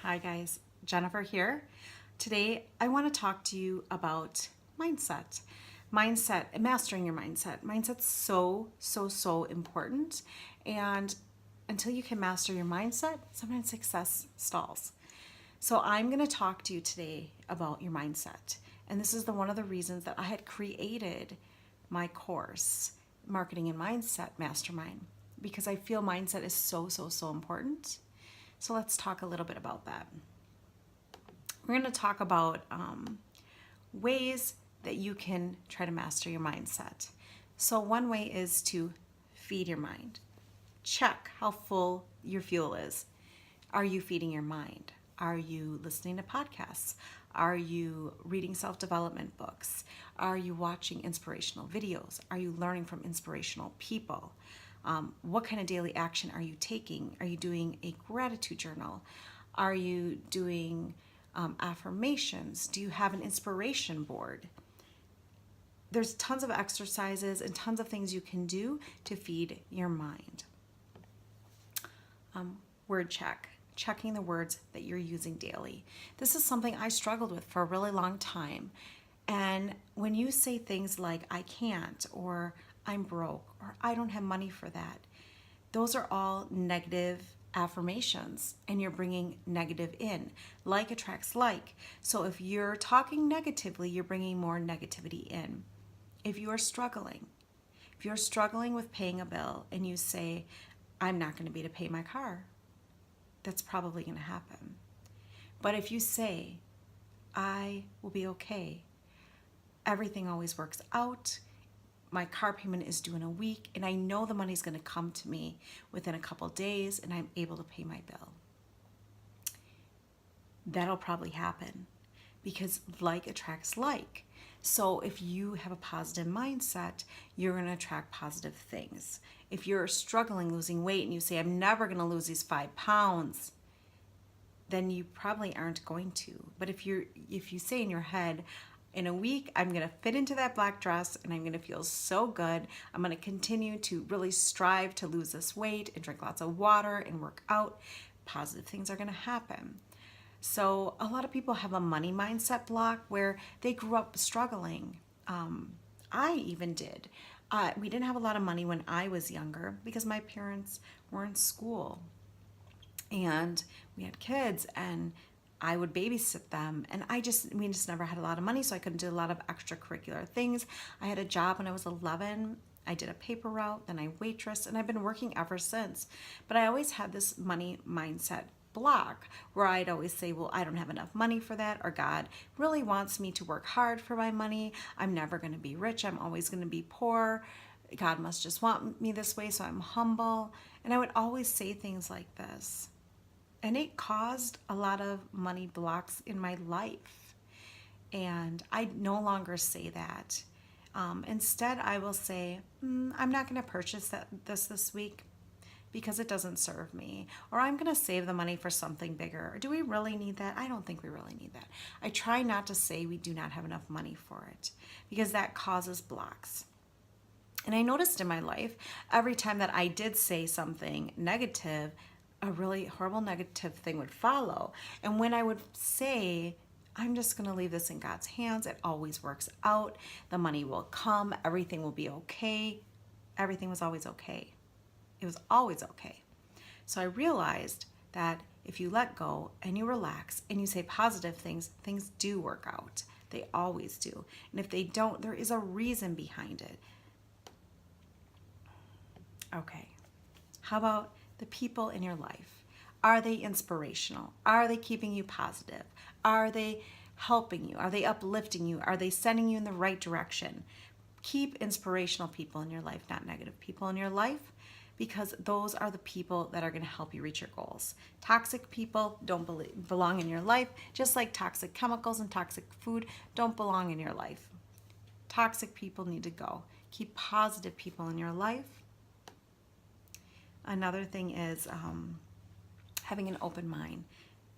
Hi guys, Jennifer here. Today I want to talk to you about mindset. Mindset, mastering your mindset. Mindset's so important. And until you can master your mindset, sometimes success stalls. So I'm going to talk to you today about your mindset. And this is one of the reasons that I had created my course, Marketing and Mindset Mastermind, because I feel mindset is so important. So let's talk a little bit about that. We're going to talk about ways that you can try to master your mindset. So one way is to feed your mind. Check how full your fuel is. Are you feeding your mind? Are you listening to podcasts? Are you reading self-development books? Are you watching inspirational videos? Are you learning from inspirational people? What kind of daily action are you taking? Are you doing a gratitude journal? Are you doing affirmations? Do you have an inspiration board? There's tons of exercises and tons of things you can do to feed your mind. Word check. Checking the words that you're using daily. This is something I struggled with for a really long time. And when you say things like, I can't, or I'm broke, or I don't have money for that, those are all negative affirmations, and you're bringing negative in. Like attracts like. So if you're talking negatively, you're bringing more negativity in. If you're struggling with paying a bill and you say, I'm not going to be able to pay my car, that's probably going to happen. But if you say, I will be okay, everything always works out, my car payment is due in a week, and I know the money's going to come to me within a couple days, and I'm able to pay my bill. That'll probably happen because like attracts like. So if you have a positive mindset, you're going to attract positive things. If you're struggling losing weight and you say, I'm never going to lose these 5 pounds, then you probably aren't going to. But if you say in your head, in a week, I'm going to fit into that black dress and I'm going to feel so good. I'm going to continue to really strive to lose this weight and drink lots of water and work out. Positive things are going to happen. So a lot of people have a money mindset block where they grew up struggling. I even did. We didn't have a lot of money when I was younger because my parents were in school. And we had kids and I would babysit them, and we just never had a lot of money, so I couldn't do a lot of extracurricular things. I had a job when I was 11. I did a paper route, then I waitressed, and I've been working ever since. But I always had this money mindset block where I'd always say, well, I don't have enough money for that, or God really wants me to work hard for my money. I'm never going to be rich. I'm always going to be poor. God must just want me this way, so I'm humble. And I would always say things like this. And it caused a lot of money blocks in my life. And I no longer say that. Instead, I will say, I'm not going to purchase this week because it doesn't serve me. Or I'm going to save the money for something bigger. Or do we really need that? I don't think we really need that. I try not to say we do not have enough money for it because that causes blocks. And I noticed in my life, every time that I did say something negative, a really horrible negative thing would follow. And when I would say, I'm just going to leave this in God's hands, it always works out, the money will come, everything will be okay, everything was always okay. It was always okay. So I realized that if you let go and you relax and you say positive things, things do work out. They always do. And if they don't, there is a reason behind it. Okay. How about the people in your life? Are they inspirational? Are they keeping you positive? Are they helping you? Are they uplifting you? Are they sending you in the right direction? Keep inspirational people in your life, not negative people in your life, because those are the people that are going to help you reach your goals. Toxic people don't belong in your life, just like toxic chemicals and toxic food don't belong in your life. Toxic people need to go. Keep positive people in your life. Another thing is having an open mind,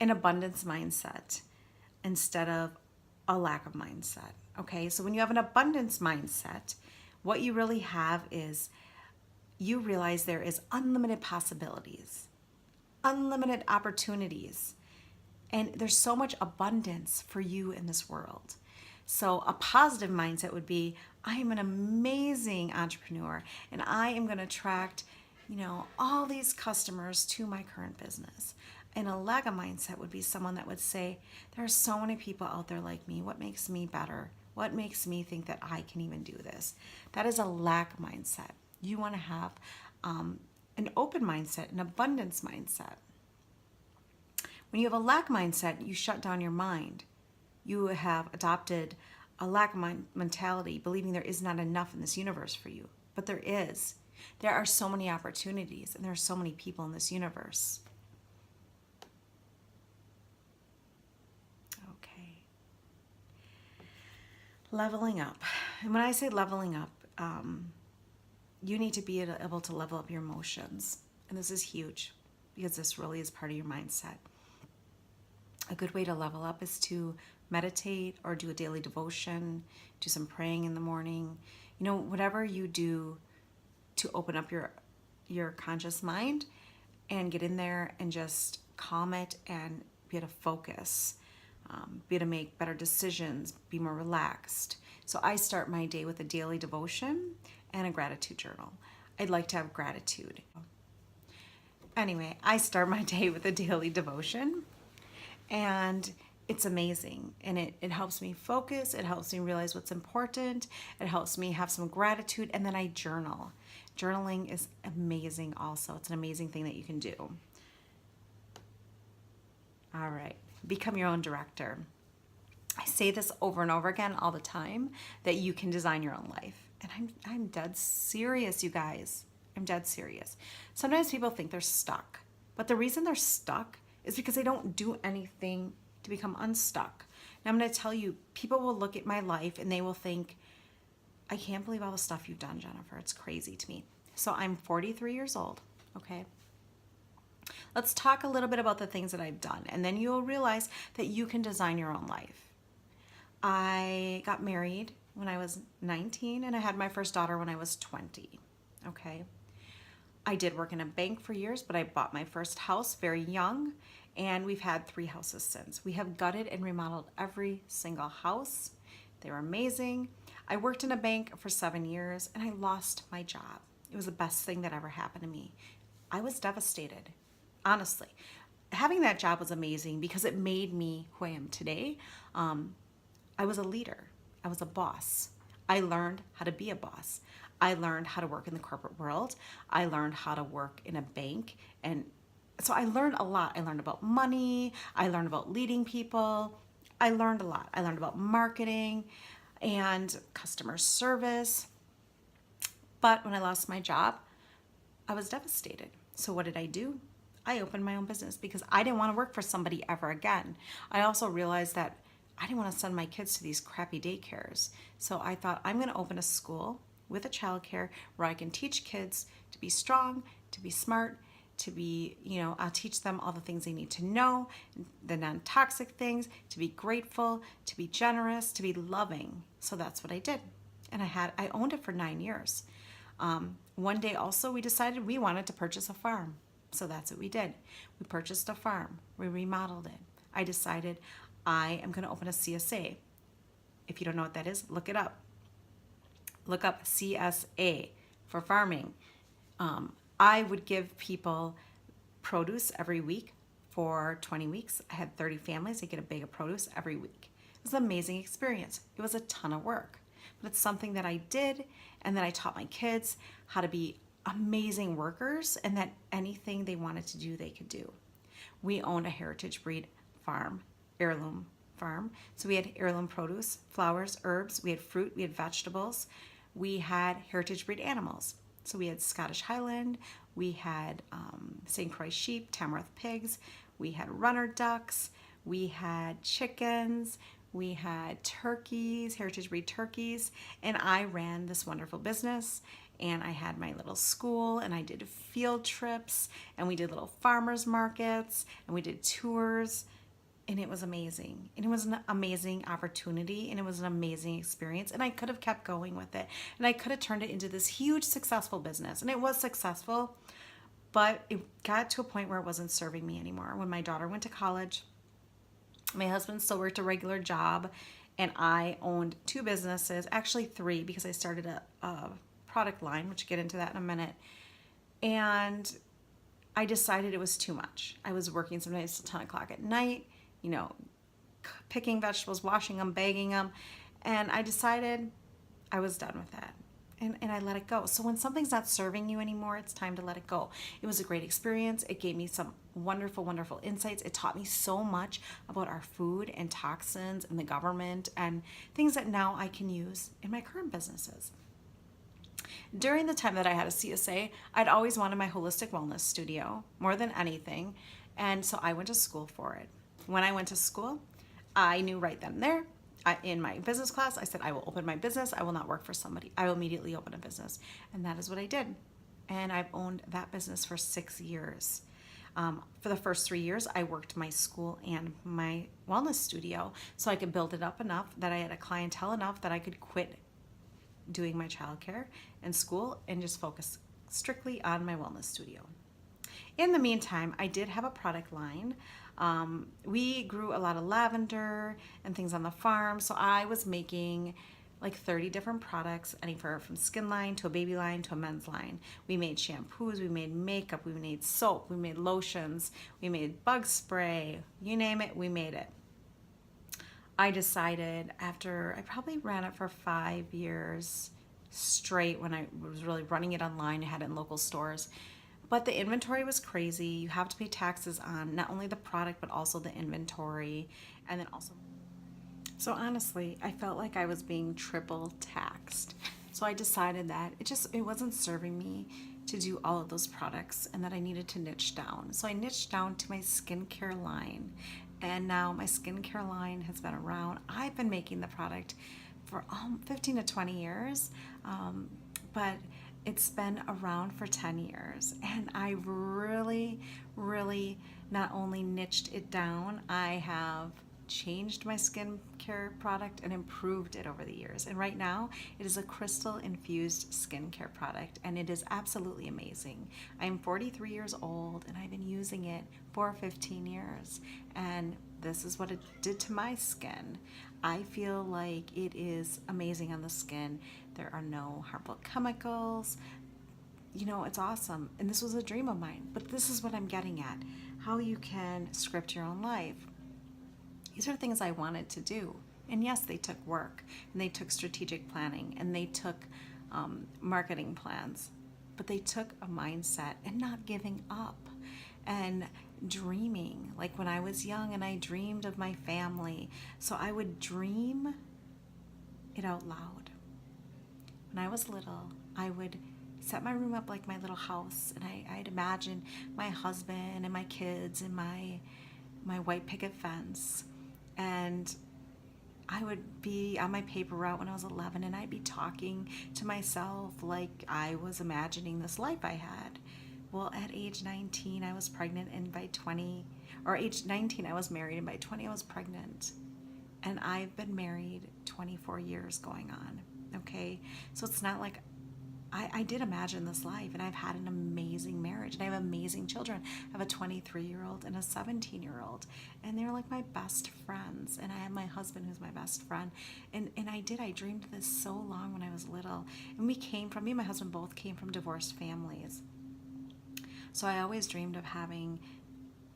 an abundance mindset instead of a lack of mindset. Okay, so when you have an abundance mindset, what you really have is you realize there is unlimited possibilities, unlimited opportunities. And there's so much abundance for you in this world. So a positive mindset would be, I am an amazing entrepreneur and I am going to attract, all these customers to my current business. And a lack of mindset would be someone that would say, there are so many people out there like me. What makes me better? What makes me think that I can even do this? That is a lack mindset. You want to have an open mindset, an abundance mindset. When you have a lack mindset, you shut down your mind. You have adopted a lack mentality, believing there is not enough in this universe for you. But there is. There are so many opportunities, and there are so many people in this universe. Okay. Leveling up. And when I say leveling up, you need to be able to level up your emotions. And this is huge because this really is part of your mindset. A good way to level up is to meditate or do a daily devotion, do some praying in the morning. Whatever you do to open up your conscious mind and get in there and just calm it and be able to focus, be able to make better decisions, be more relaxed. So I start my day with a daily devotion and a gratitude journal. I'd like to have gratitude. Anyway, I start my day with a daily devotion, and it's amazing. And it helps me focus. It helps me realize what's important. It helps me have some gratitude. And then I journal. Journaling is amazing also. It's an amazing thing that you can do. All right. Become your own director. I say this over and over again all the time, that you can design your own life. And I'm dead serious, you guys. I'm dead serious. Sometimes people think they're stuck. But the reason they're stuck is because they don't do anything to become unstuck. Now I'm going to tell you, people will look at my life and they will think, I can't believe all the stuff you've done, Jennifer. It's crazy to me. So I'm 43 years old, okay? Let's talk a little bit about the things that I've done, and then you'll realize that you can design your own life. I got married when I was 19, and I had my first daughter when I was 20, okay? I did work in a bank for years, but I bought my first house very young, and we've had 3 houses since. We have gutted and remodeled every single house. They were amazing. I worked in a bank for 7 years, and I lost my job. It was the best thing that ever happened to me. I was devastated, honestly. Having that job was amazing because it made me who I am today. I was a leader. I was a boss. I learned how to be a boss. I learned how to work in the corporate world. I learned how to work in a bank. And so I learned a lot. I learned about money. I learned about leading people. I learned a lot. I learned about marketing and customer service. But when I lost my job, I was devastated. So what did I do? I opened my own business because I didn't want to work for somebody ever again. I also realized that I didn't want to send my kids to these crappy daycares. So I thought, I'm going to open a school with a childcare where I can teach kids to be strong, to be smart, to be, I'll teach them all the things they need to know, the non-toxic things, to be grateful, to be generous, to be loving. So that's what I did. And I owned it for 9 years. One day also we decided we wanted to purchase a farm. So that's what we did. We purchased a farm. We remodeled it. I decided I am going to open a CSA. If you don't know what that is, look it up. Look up CSA for farming. I would give people produce every week for 20 weeks. I had 30 families. They get a bag of produce every week. It was an amazing experience. It was a ton of work, but it's something that I did, and then I taught my kids how to be amazing workers, and that anything they wanted to do, they could do. We owned a heritage breed farm, heirloom farm. So we had heirloom produce, flowers, herbs, we had fruit, we had vegetables, we had heritage breed animals. So we had Scottish Highland, we had St. Croix sheep, Tamworth pigs, we had runner ducks, we had chickens, we had turkeys, heritage breed turkeys, and I ran this wonderful business. And I had my little school, and I did field trips, and we did little farmers markets, and we did tours, and it was amazing. And it was an amazing opportunity, and it was an amazing experience, and I could have kept going with it, and I could have turned it into this huge successful business, and it was successful, but it got to a point where it wasn't serving me anymore. When my daughter went to college, My husband still worked a regular job, and I owned two businesses, actually three, because I started a product line, which I'll get into that in a minute. And I decided it was too much. I was working sometimes till 10 o'clock at night, you know, picking vegetables, washing them, bagging them. And I decided I was done with that. And I let it go. So when something's not serving you anymore, it's time to let it go. It was a great experience. It gave me some wonderful, wonderful insights. It taught me so much about our food and toxins and the government and things that now I can use in my current businesses. During the time that I had a CSA, I'd always wanted my holistic wellness studio more than anything. And so I went to school for it. When I went to school, I knew right then and there, in my business class, I said, I will open my business. I will not work for somebody. I will immediately open a business. And that is what I did. And I've owned that business for 6 years. For the first 3 years, I worked my school and my wellness studio so I could build it up enough that I had a clientele enough that I could quit doing my childcare and school and just focus strictly on my wellness studio. In the meantime, I did have a product line. We grew a lot of lavender and things on the farm, so I was making like 30 different products, anywhere from skin line to a baby line to a men's line. We made shampoos, we made makeup, we made soap, we made lotions, we made bug spray, you name it, we made it. I decided after I probably ran it for 5 years straight when I was really running it online, I had it in local stores. But the inventory was crazy. You have to pay taxes on not only the product, but also the inventory. And then also, so honestly, I felt like I was being triple taxed. So I decided that it wasn't serving me to do all of those products and that I needed to niche down. So I niched down to my skincare line. And now my skincare line has been around. I've been making the product for 15 to 20 years, but it's been around for 10 years. And I really, really not only niched it down, I have changed my skincare product and improved it over the years. And right now, it is a crystal infused skincare product, and it is absolutely amazing. I'm 43 years old, and I've been using it for 15 years. And this is what it did to my skin. I feel like it is amazing on the skin. There are no harmful chemicals. You know, it's awesome. And this was a dream of mine. But this is what I'm getting at. How you can script your own life. These are things I wanted to do. And yes, they took work. And they took strategic planning. And they took marketing plans. But they took a mindset and not giving up. And dreaming, like when I was young and I dreamed of my family. So I would dream it out loud. When I was little, I would set my room up like my little house, and I'd imagine my husband and my kids and my white picket fence. And I would be on my paper route when I was 11, and I'd be talking to myself like I was imagining this life I had. Well, at age 19, I was pregnant, and by 20, or age 19, I was married, and by 20, I was pregnant. And I've been married 24 years going on, okay? So it's not like, I did imagine this life, and I've had an amazing marriage, and I have amazing children. I have a 23-year-old and a 17-year-old, and they're like my best friends, and I have my husband who's my best friend, and I dreamed this so long when I was little, and me and my husband both came from divorced families. So I always dreamed of having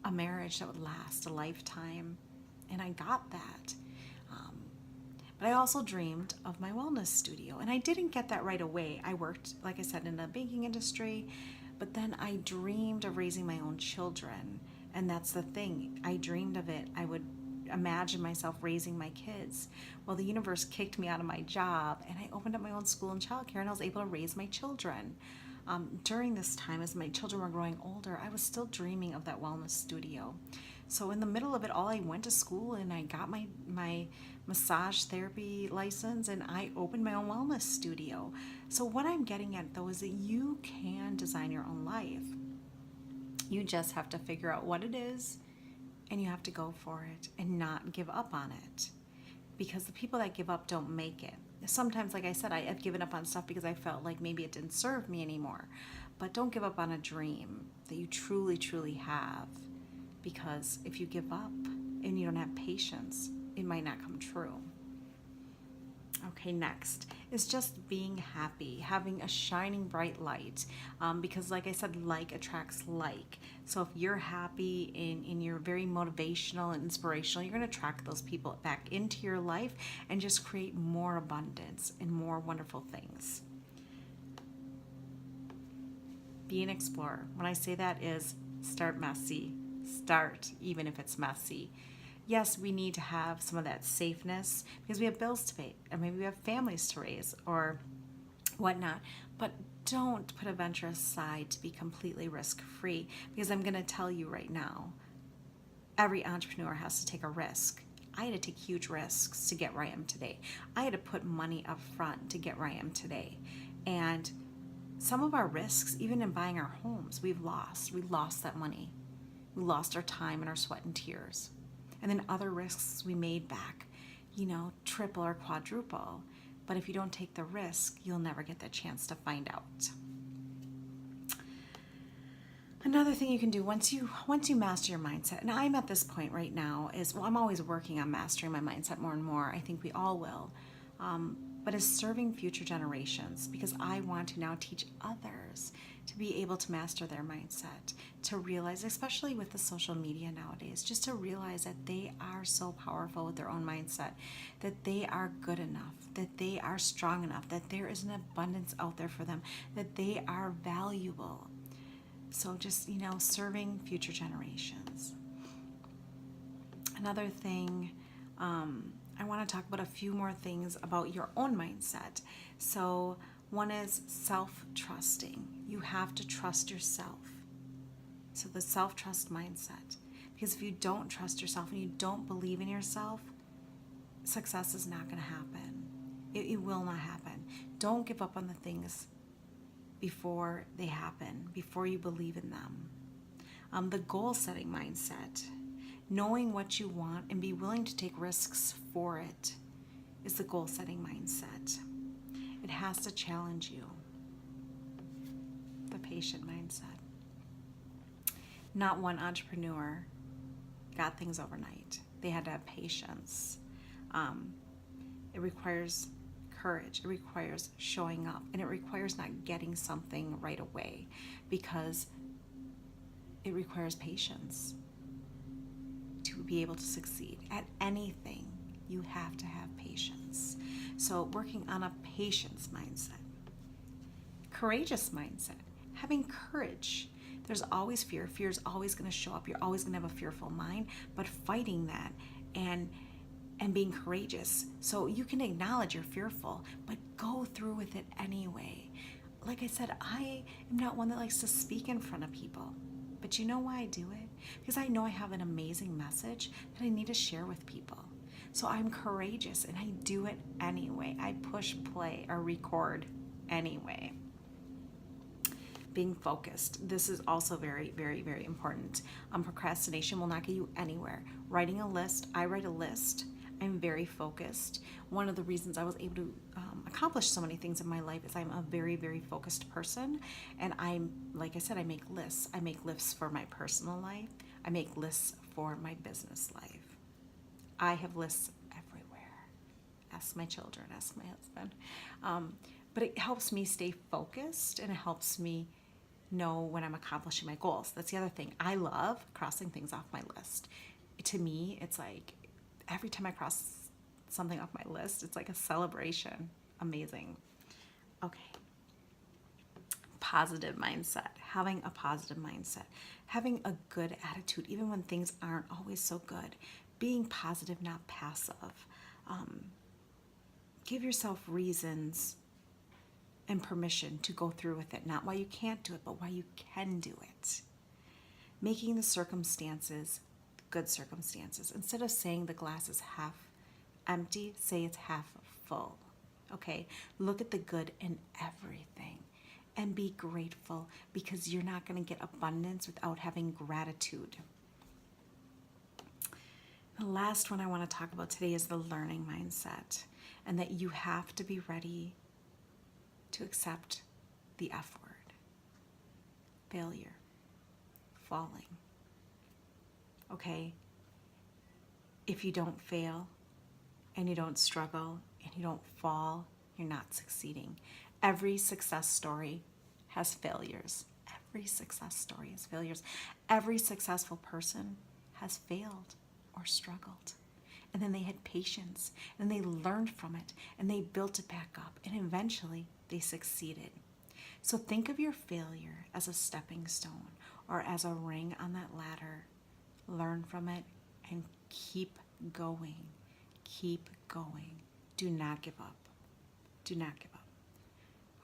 a marriage that would last a lifetime, and I got that. But I also dreamed of my wellness studio, and I didn't get that right away. I worked, like I said, in the banking industry, but then I dreamed of raising my own children, and that's the thing. I dreamed of it. I would imagine myself raising my kids. Well, the universe kicked me out of my job, and I opened up my own school and childcare, and I was able to raise my children. During this time, as my children were growing older, I was still dreaming of that wellness studio. So in the middle of it all, I went to school and I got my massage therapy license, and I opened my own wellness studio. So what I'm getting at, though, is that you can design your own life. You just have to figure out what it is, and you have to go for it and not give up on it. Because the people that give up don't make it. Sometimes, like I said, I've given up on stuff because I felt like maybe it didn't serve me anymore. But don't give up on a dream that you truly, truly have. Because if you give up, and you don't have patience, it might not come true. Okay, next is just being happy, having a shining bright light, because like I said, like attracts like. So if you're happy and you're very motivational and inspirational, you're going to attract those people back into your life and just create more abundance and more wonderful things. Be an explorer. When I say that is start messy. Start even if it's messy. Yes, we need to have some of that safeness because we have bills to pay, or maybe we have families to raise, or whatnot. But don't put a venture aside to be completely risk-free, because I'm going to tell you right now, every entrepreneur has to take a risk. I had to take huge risks to get where I am today. I had to put money up front to get where I am today. And some of our risks, even in buying our homes, we've lost. We lost that money. We lost our time and our sweat and tears. And then other risks we made back, triple or quadruple. But if you don't take the risk, you'll never get that chance to find out. Another thing you can do once you master your mindset, and I'm at this point right now, I'm always working on mastering my mindset more and more. I think we all will. But is serving future generations, because I want to now teach others to be able to master their mindset, to realize, especially with the social media nowadays, just to realize that they are so powerful with their own mindset, that they are good enough, that they are strong enough, that there is an abundance out there for them, that they are valuable. So just, serving future generations. Another thing, I want to talk about a few more things about your own mindset. So one is self-trusting. You have to trust yourself. So the self-trust mindset. Because if you don't trust yourself and you don't believe in yourself, success is not going to happen. It will not happen. Don't give up on the things before they happen, before you believe in them. The goal-setting mindset. Knowing what you want and be willing to take risks for it is the goal-setting mindset. It has to challenge you. The patient mindset. Not one entrepreneur got things overnight. They had to have patience. It requires courage. It requires showing up. And it requires not getting something right away, because it requires patience. To be able to succeed at anything, you have to have patience. So working on a patience mindset. Courageous mindset. Having courage. There's always fear. Fear is always going to show up. You're always going to have a fearful mind, but fighting that and being courageous. So you can acknowledge you're fearful, but go through with it anyway. Like I said, I am not one that likes to speak in front of people. But you know why I do it? Because I know I have an amazing message that I need to share with people. So I'm courageous and I do it anyway. I push play or record anyway. Being focused. This is also very, very, very important. Procrastination will not get you anywhere. Writing a list. I write a list. I'm very focused. One of the reasons I was able to accomplish so many things in my life is I'm a very, very focused person. And like I said, I make lists. I make lists for my personal life. I make lists for my business life. I have lists everywhere. Ask my children, ask my husband. But it helps me stay focused, and it helps me know when I'm accomplishing my goals. That's the other thing. I love crossing things off my list. To me, it's like every time I cross something off my list, it's like a celebration. Amazing. Okay. Positive mindset. Having a positive mindset. Having a good attitude, even when things aren't always so good. Being positive, not passive. Give yourself reasons and permission to go through with it. Not why you can't do it, but why you can do it. Making the circumstances good circumstances. Instead of saying the glass is half empty, say it's half full. Okay? Look at the good in everything and be grateful, because you're not going to get abundance without having gratitude. The last one I want to talk about today is the learning mindset, and that you have to be ready to accept the F word. Failure. Falling. Okay? If you don't fail and you don't struggle and you don't fall, you're not succeeding. Every success story has failures. Every success story has failures. Every successful person has failed or struggled. And then they had patience and they learned from it and they built it back up and eventually they succeeded. So think of your failure as a stepping stone or as a ring on that ladder. Learn from it and keep going. Keep going. Do not give up. Do not give up.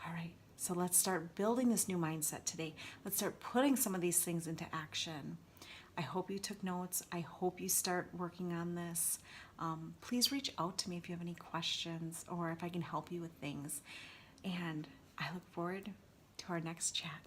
All right, so let's start building this new mindset today. Let's start putting some of these things into action. I hope you took notes. I hope you start working on this. Please reach out to me if you have any questions or if I can help you with things. And I look forward to our next chat.